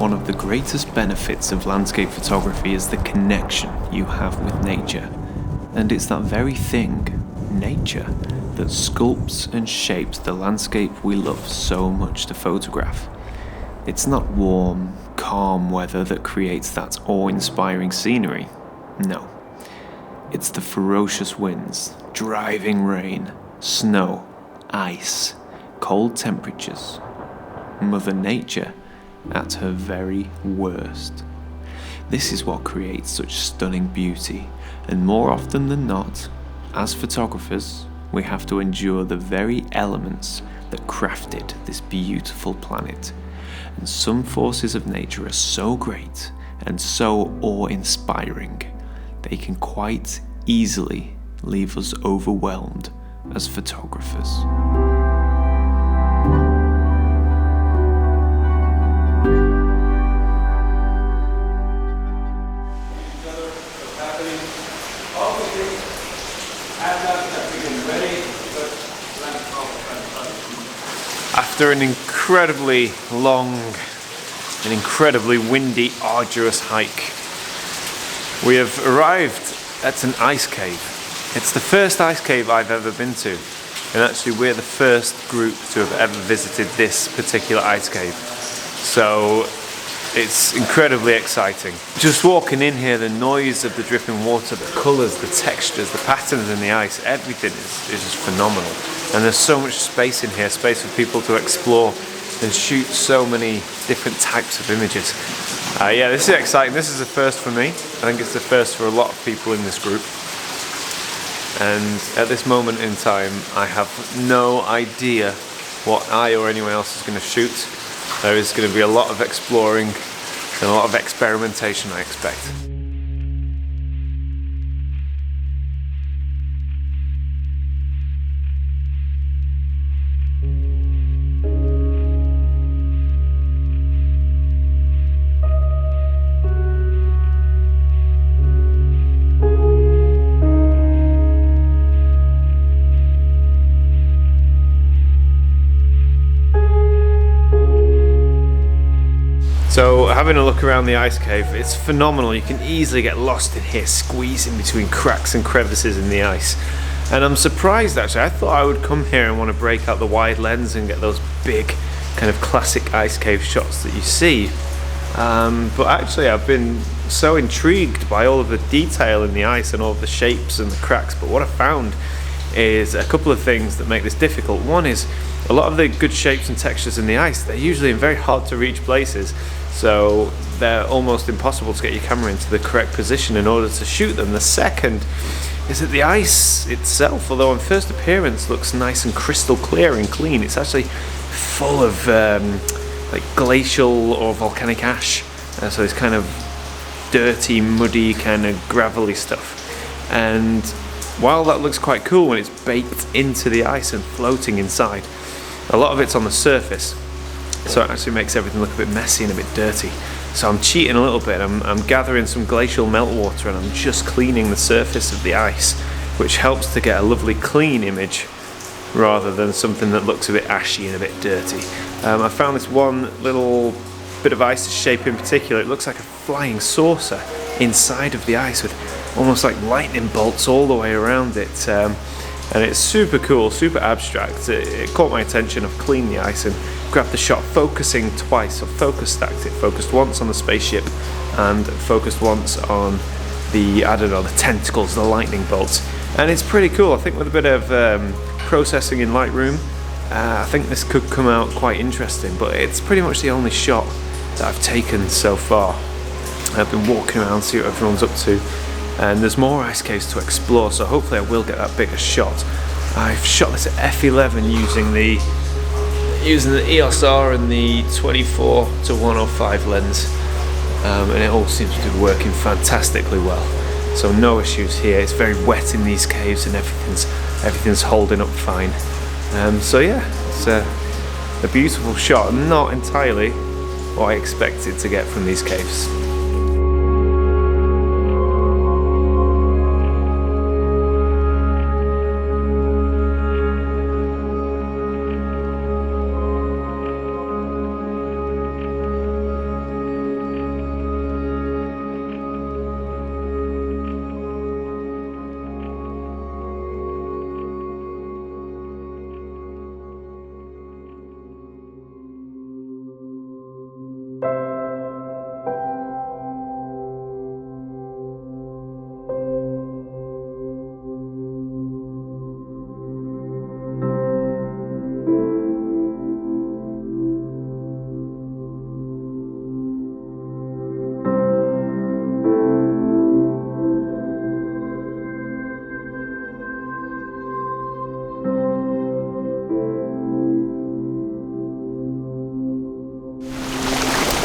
one of the greatest benefits of landscape photography is the connection you have with nature. And it's that very thing, nature, that sculpts and shapes the landscape we love so much to photograph. It's not warm, calm weather that creates that awe-inspiring scenery. No. It's the ferocious winds, driving rain, snow, ice, cold temperatures. Mother Nature at her very worst. This is what creates such stunning beauty, and more often than not, as photographers, we have to endure the very elements that crafted this beautiful planet. And some forces of nature are so great and so awe-inspiring, they can quite easily leave us overwhelmed as photographers. After an incredibly long and incredibly windy, arduous hike, we have arrived at an ice cave. It's the first ice cave I've ever been to, and actually we're the first group to have ever visited this particular ice cave. So it's incredibly exciting. Just walking in here, the noise of the dripping water, the colours, the textures, the patterns in the ice, everything is just phenomenal. And there's so much space in here, space for people to explore and shoot so many different types of images. Yeah, this is exciting. This is a first for me. I think it's the first for a lot of people in this group. And at this moment in time, I have no idea what I or anyone else is going to shoot. There is going to be a lot of exploring and a lot of experimentation, I expect. So having a look around the ice cave, it's phenomenal. You can easily get lost in here, squeezing between cracks and crevices in the ice. And I'm surprised actually, I thought I would come here and want to break out the wide lens and get those big kind of classic ice cave shots that you see. But actually I've been so intrigued by all of the detail in the ice and all of the shapes and the cracks. But what I found is a couple of things that make this difficult. One is a lot of the good shapes and textures in the ice, they're usually in very hard to reach places. So they're almost impossible to get your camera into the correct position in order to shoot them. The second is that the ice itself, although on first appearance looks nice and crystal clear and clean, it's actually full of like glacial or volcanic ash. So it's kind of dirty, muddy, kind of gravelly stuff. And while that looks quite cool when it's baked into the ice and floating inside, a lot of it's on the surface. So it actually makes everything look a bit messy and a bit dirty. So I'm cheating a little bit. I'm gathering some glacial meltwater and I'm just cleaning the surface of the ice, which helps to get a lovely clean image rather than something that looks a bit ashy and a bit dirty. I found this one little bit of ice shape in particular. It looks like a flying saucer inside of the ice with almost like lightning bolts all the way around it. And it's super cool, super abstract. It caught my attention. I've cleaned the ice and grabbed the shot, focusing twice. I've focus stacked it. Focused once on the spaceship and focused once on the, I don't know, the tentacles, the lightning bolts. And it's pretty cool. I think with a bit of processing in Lightroom, I think this could come out quite interesting, but it's pretty much the only shot that I've taken so far. I've been walking around, see what everyone's up to. And there's more ice caves to explore, so hopefully I will get that bigger shot. I've shot this at f11 using the EOS R and the 24 to 105 lens, and it all seems to be working fantastically well. So no issues here. It's very wet in these caves and everything's holding up fine. So yeah, it's a beautiful shot. Not entirely what I expected to get from these caves.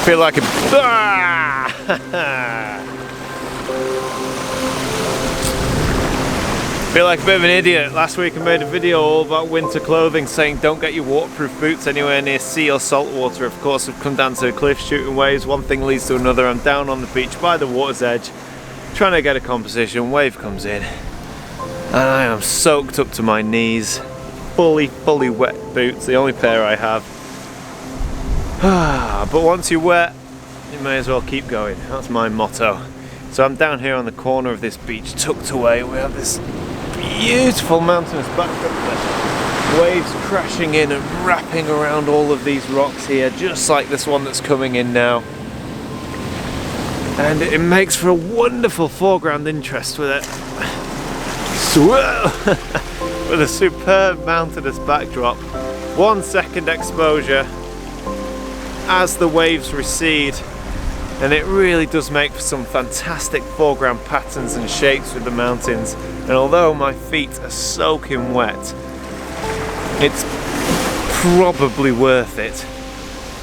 Feel like a feel like a bit of an idiot. Last week I made a video all about winter clothing, saying don't get your waterproof boots anywhere near sea or salt water. Of course, I've come down to a cliff shooting waves. One thing leads to another. I'm down on the beach by the water's edge, trying to get a composition. Wave comes in, and I am soaked up to my knees. Fully wet boots, the only pair I have. But once you're wet, you may as well keep going. That's my motto. So I'm down here on the corner of this beach, tucked away. We have this beautiful mountainous backdrop, waves crashing in and wrapping around all of these rocks here, just like this one that's coming in now. And it makes for a wonderful foreground interest with it. With a superb mountainous backdrop. 1 second exposure as the waves recede, and it really does make for some fantastic foreground patterns and shapes with the mountains. And although my feet are soaking wet, it's probably worth it.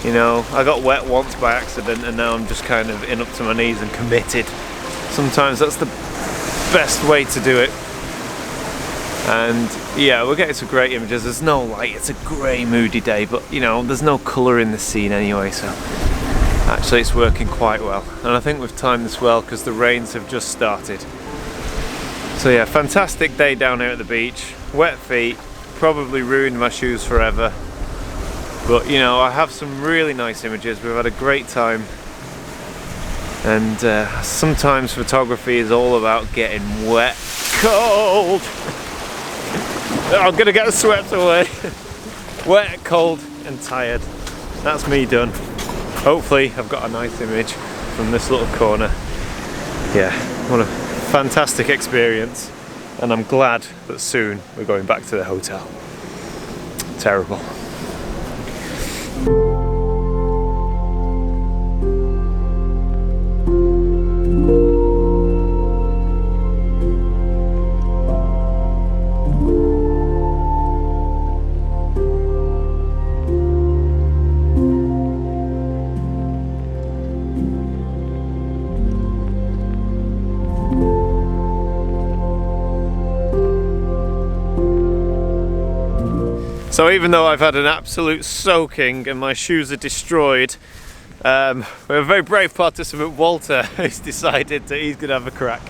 You know, I got wet once by accident, and now I'm just kind of in up to my knees and committed. Sometimes that's the best way to do it. And yeah, we're getting some great images. There's no light, it's a grey, moody day, but you know, there's no colour in the scene anyway, so actually it's working quite well. And I think we've timed this well because the rains have just started. So yeah, fantastic day down here at the beach. Wet feet, probably ruined my shoes forever. But you know, I have some really nice images. We've had a great time. And sometimes photography is all about getting wet, cold. I'm gonna get the sweat away. Wet, cold and tired. That's me done. Hopefully I've got a nice image from this little corner. Yeah, what a fantastic experience. And I'm glad that soon we're going back to the hotel. Terrible. So even though I've had an absolute soaking and my shoes are destroyed, we have a very brave participant, Walter, who's decided that he's going to have a crack.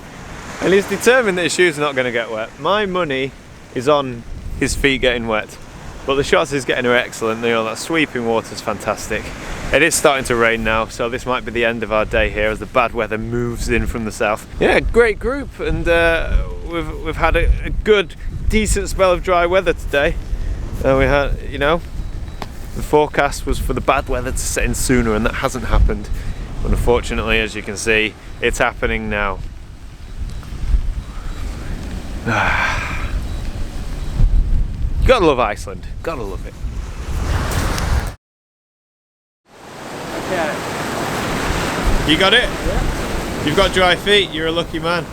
And he's determined that his shoes are not going to get wet. My money is on his feet getting wet. But the shots he's getting are excellent. You know, that sweeping water is fantastic. It is starting to rain now, so this might be the end of our day here as the bad weather moves in from the south. Yeah, great group, and we've had a good, decent spell of dry weather today. We had, you know, the forecast was for the bad weather to set in sooner, and that hasn't happened. But unfortunately, as you can see, it's happening now. Gotta love Iceland. Gotta love it. Yeah. You got it? Yeah. You've got dry feet. You're a lucky man.